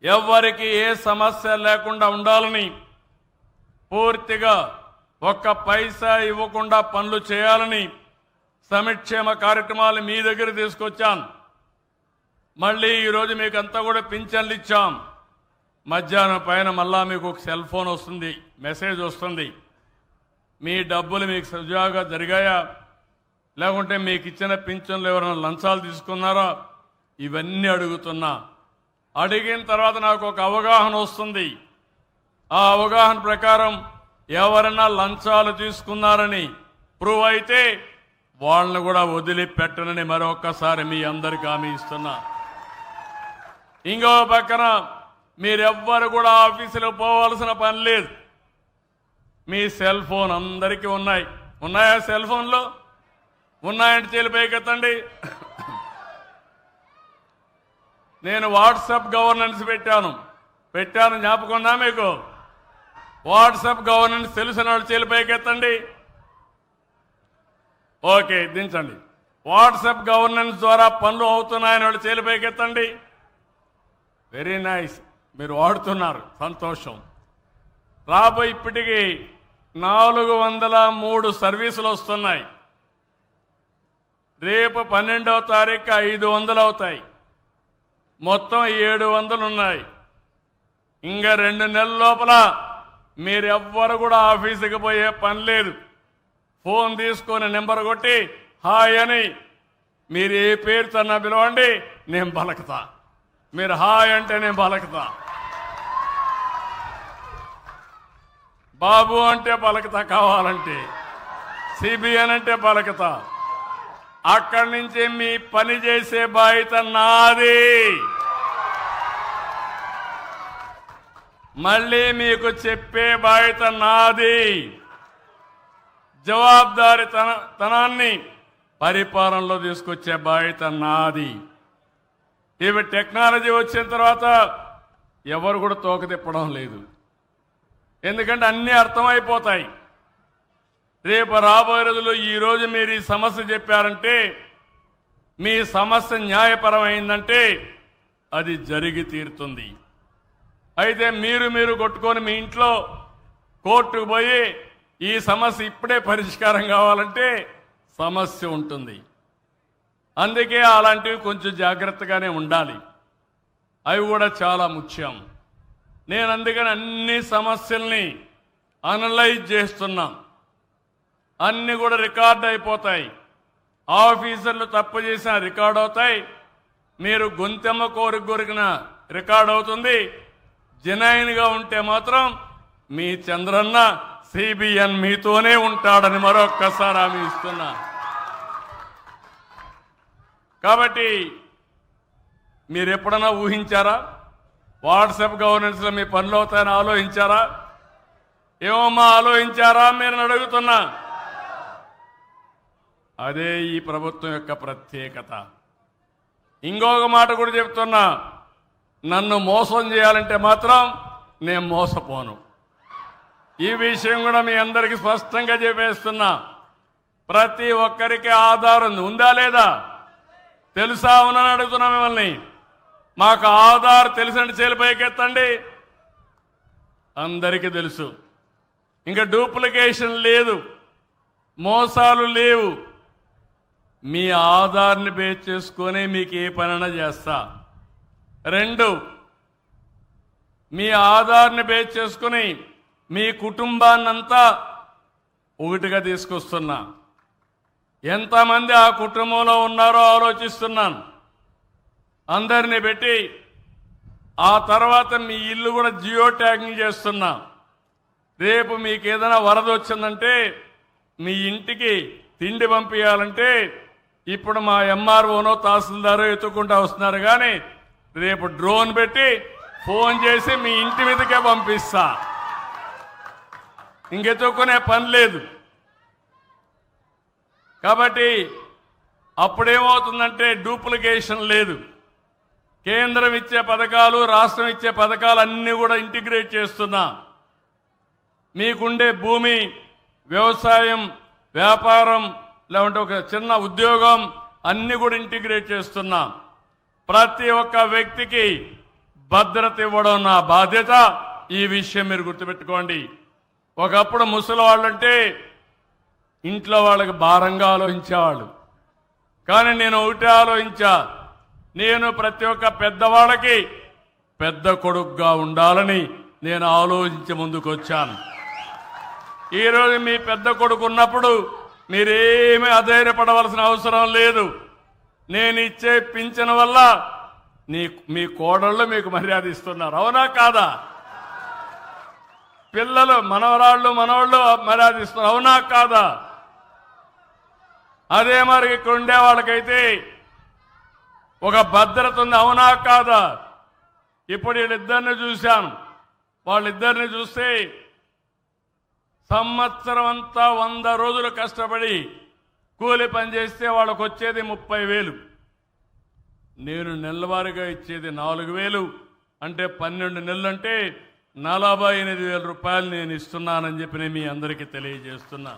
ఎవ్వరికి ఏ సమస్య లేకుండా ఉండాలని, పూర్తిగా ఒక్క పైసా ఇవ్వకుండా పనులు చేయాలని సంక్షేమ కార్యక్రమాలు మీ దగ్గర తీసుకొచ్చాను. మళ్ళీ ఈరోజు మీకు అంతా కూడా పింఛన్లు ఇచ్చాం. మధ్యాహ్నం పైన మళ్ళా మీకు ఒక సెల్ ఫోన్ వస్తుంది, మెసేజ్ వస్తుంది. మీ డబ్బులు మీకు సజావుగా జరిగాయా, లేకుంటే మీకు ఇచ్చిన పింఛన్లు ఎవరైనా లంచాలు తీసుకున్నారా, ఇవన్నీ అడుగుతున్నా. అడిగిన తర్వాత నాకు ఒక అవగాహన వస్తుంది. ఆ అవగాహన ప్రకారం ఎవరైనా లంచాలు తీసుకున్నారని ప్రూవ్ అయితే వాళ్ళని కూడా వదిలిపెట్టనని మరొక్కసారి మీ అందరికీ హామీ ఇస్తున్నా. ఇంకో పక్కన మీరెవ్వరు కూడా ఆఫీసులో పోవాల్సిన పని లేదు. మీ సెల్ ఫోన్ అందరికీ ఉన్నాయా? సెల్ ఫోన్లో ఉన్నాయంటే చేలిపైకెత్తండి. నేను వాట్సాప్ గవర్నెన్స్ పెట్టాను జ్ఞాపకం ఉందా మీకు? వాట్సాప్ గవర్నెన్స్ తెలిసిన వాళ్ళు చేలిపైకెత్తండి. ఓకే, దించండి. వాట్సాప్ గవర్నెన్స్ ద్వారా పనులు అవుతున్నాయని వాళ్ళు చేలిపైకెత్తండి. వెరీ నైస్, మీరు వాడుతున్నారు, సంతోషం. రాబోయే ఇప్పటికీ 403 సర్వీసులు వస్తున్నాయి. రేపు 12వ తారీఖు 500 అవుతాయి. మొత్తం 700 ఉన్నాయి. ఇంకా 2 నెలల లోపల మీరెవ్వరు కూడా ఆఫీసుకి పోయే పని లేదు. ఫోన్ తీసుకొని నెంబర్ కొట్టి హాయ్ అని మీరు ఏ పేరుతోన్నా పిలవండి, నేను పలకతా. మీరు హాయ్ అంటే నేను పలకతా, బాబు అంటే పలకతా, కావాలంటే సిబిఎన్ అంటే పలకతా. అక్కడి నుంచి మీ పని చేసే బాధ్యత నాది. మళ్ళీ మీకు చెప్పే బాధ్యత నాది. జవాబుదారీతనాన్ని పరిపాలనలో తీసుకొచ్చే బాధ్యత నాది. ఇవి టెక్నాలజీ వచ్చిన తర్వాత ఎవరు కూడా తోక తిప్పడం లేదు. ఎందుకంటే అన్నీ అర్థమైపోతాయి. రేపు రాబోయే రోజుల్లో ఈరోజు మీరు ఈ సమస్య చెప్పారంటే, మీ సమస్య న్యాయపరమైందంటే అది జరిగి తీరుతుంది. అయితే మీరు కొట్టుకొని మీ ఇంట్లో కోర్టుకు పోయి ఈ సమస్య ఇప్పుడే పరిష్కారం కావాలంటే సమస్య ఉంటుంది. అందుకే అలాంటివి కొంచెం జాగ్రత్తగానే ఉండాలి. అవి కూడా చాలా ముఖ్యం. నేను అందుకని అన్ని సమస్యల్ని అనలైజ్ చేస్తున్నా. అన్నీ కూడా రికార్డ్ అయిపోతాయి. ఆఫీసర్లు తప్పు చేసిన రికార్డ్ అవుతాయి. మీరు గొంతెమ్మ కోరిన రికార్డ్ అవుతుంది. జెన్యూన్గా ఉంటే మాత్రం మీ చంద్రన్న సిబిఎన్ మీతోనే ఉంటాడని మరొక్కసారి హామీ ఇస్తున్నా. కాబట్టి మీరు ఎప్పుడన్నా ఊహించారా వాట్సాప్ గవర్నెన్స్లో మీ పనులు అవుతాయని ఆలోచించారా? ఏమమ్మా ఆలోచించారా మీరు అడుగుతున్నా. అదే ఈ ప్రభుత్వం యొక్క ప్రత్యేకత. ఇంకొక మాట కూడా చెప్తున్నా, నన్ను మోసం చేయాలంటే మాత్రం నేను మోసపోను. ఈ విషయం కూడా మీ అందరికీ స్పష్టంగా చెప్పేస్తున్నా. ప్రతి ఒక్కరికి ఆధారం ఉందా లేదా తెలుసా? ఉన్నని అడుగుతున్నా మిమ్మల్ని. మాకు ఆధార్ తెలిసిన చేలిపైకెత్తండి. అందరికీ తెలుసు. ఇంకా డూప్లికేషన్ లేదు, మోసాలు లేవు. మీ ఆధార్ని బేస్ చేసుకొని మీకు ఏ పనైనా చేస్తా. 2, మీ ఆధార్ని బేస్ చేసుకుని మీ కుటుంబాన్నంతా ఒకటిగా తీసుకొస్తున్నా. ఎంతమంది ఆ కుటుంబంలో ఉన్నారో ఆలోచిస్తున్నాను. అందరినీ పెట్టి ఆ తర్వాత మీ ఇల్లు కూడా జియో ట్యాగింగ్ చేస్తున్నా. రేపు మీకు ఏదైనా వరద వచ్చిందంటే మీ ఇంటికి తిండి పంపించాలంటే ఇప్పుడు మా ఎంఆర్ఓనో తహసీల్దారో ఎత్తుకుంటూ వస్తున్నారు. కానీ రేపు డ్రోన్ పెట్టి ఫోన్ చేసి మీ ఇంటి మీదకే పంపిస్తా. ఇంకెత్తుకునే పని లేదు. కాబట్టి అప్పుడేమవుతుందంటే డూప్లికేషన్ లేదు. కేంద్రం ఇచ్చే పథకాలు, రాష్ట్రం ఇచ్చే పథకాలు అన్నీ కూడా ఇంటిగ్రేట్ చేస్తున్నా. మీకుండే భూమి, వ్యవసాయం, వ్యాపారం, లేకుంటే ఒక చిన్న ఉద్యోగం అన్నీ కూడా ఇంటిగ్రేట్ చేస్తున్నా. ప్రతి ఒక్క వ్యక్తికి భద్రత ఇవ్వడం నా బాధ్యత. ఈ విషయం మీరు గుర్తుపెట్టుకోండి. ఒకప్పుడు ముసలి వాళ్ళంటే ఇంట్లో వాళ్ళకి భారంగా ఆలోచించేవాళ్ళు. కానీ నేను ఒకటే ఆలోచించా, నేను ప్రతి ఒక్క పెద్దవాళ్ళకి పెద్ద కొడుకుగా ఉండాలని నేను ఆలోచించి ముందుకు వచ్చాను. ఈరోజు మీ పెద్ద కొడుకు ఉన్నప్పుడు మీరేమీ అధైర్యపడవలసిన అవసరం లేదు. నేను ఇచ్చే పింఛన్ వల్ల మీ కోడళ్ళు మీకు మర్యాద ఇస్తున్నారు, అవునా కాదా? పిల్లలు మనవరాళ్ళు మనవాళ్ళు మర్యాద ఇస్తున్నారు, అవునా కాదా? అదే మరి ఇక్కడ ఉండే వాళ్ళకైతే ఒక భద్రత ఉంది, అవునా కాదా? ఇప్పుడు వీళ్ళిద్దరిని చూశాను. వాళ్ళిద్దరిని చూస్తే సంవత్సరం అంతా 100 రోజులు కష్టపడి కూలి పని చేస్తే వాళ్ళకు వచ్చేది 30,000. నేను నెలవారీగా ఇచ్చేది 4,000. అంటే 12 నెలలంటే 48,000 రూపాయలు నేను ఇస్తున్నానని చెప్పి నేను మీ అందరికీ తెలియజేస్తున్నా.